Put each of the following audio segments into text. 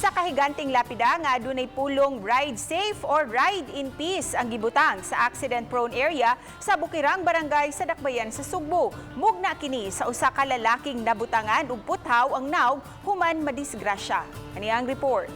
Usa ka higanting lapida nga adunay pulong Ride Safe or Ride in Peace ang gibutang sa accident-prone area sa Bukirang Barangay sa Dakbayan sa Sugbo. Mugna kini sa usa ka lalaking nabutangan ug puthaw ang nawg human madisgrasya. Ani ang report.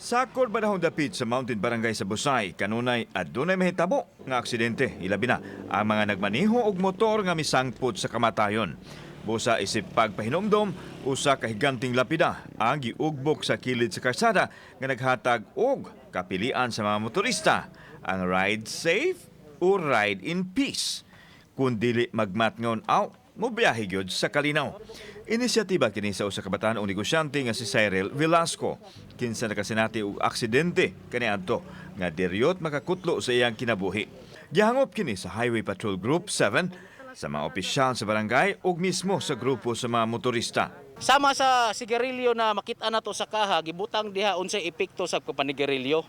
Sa Corbanahon dapit sa Mountain Barangay sa Busay, kanunay adunay mahitabo nga aksidente. Ilabi na ang mga nagmaniho og motor nga misangpot sa kamatayon. Busa isip pagpahinomdom, usa ka higanting lapida ang giugbok sa kilid sa karsada nga naghatag og kapilian sa mga motorista, ang Ride Safe o Ride in Peace. Kung dili magmatngon aw, mobiyahe gyud sa kalinaw. Inisyatiba kini sa usa ka bataan o negosyante nga si Cyril Velasco. Kinsa nakasinati og aksidente kaniadto nga diryot makakutlo sa iyang kinabuhi. Gihangop kini sa Highway Patrol Group 7 sa mga opisyal sa barangay ug mismo sa grupo sa mga motorista. Sama sa sigarilyo na makita nato sa kaha, gibutang diha unsay epekto sa panigarilyo.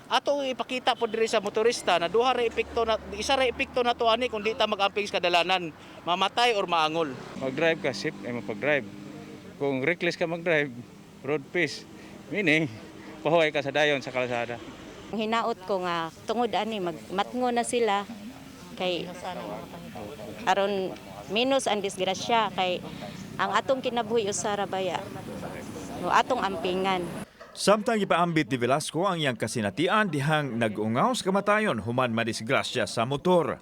Ato ipakita po diri sa motorista na duha ra epekto na isa ra epekto na to ani kung di ta magamping sa kadalanan, mamatay or maangol. Mag-drive ka, safe ay mapag-drive. Kung reckless ka mag-drive, road pace, meaning pahuway ka sa dayon sa kalsada. Hinaot ko nga tungod ani matngo na sila kay aron minus ang disgrasya kay ang atong kinabuhi usara baya. No atong ampingan. Samtang ipaambit ni Velasco ang iyang kasinatian dihang nag-ungaw sa kamatayon human madisgrasya sa motor.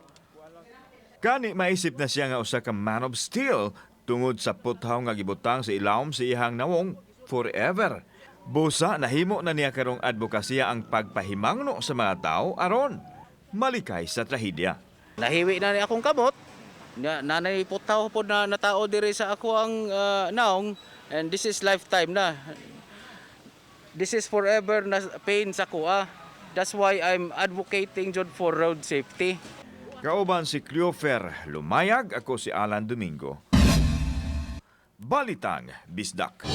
Kani maisip na siya nga usa ka man of steel tungod sa puthaw nga gibutang sa ilawom sa iyang nawong forever. Busa nahimo na niya karong advokasya ang pagpahimangno sa mga tao aron malikay sa trahedya. Nahiwi na ni akong kamot. Nanay putaw po na natao diri sa ako ang naong, and this is lifetime na. This is forever na pain sa kuha. That's why I'm advocating jud for road safety. Kauban si Cleofer Lumayag, ako si Alan Domingo. Balitang Bisdak.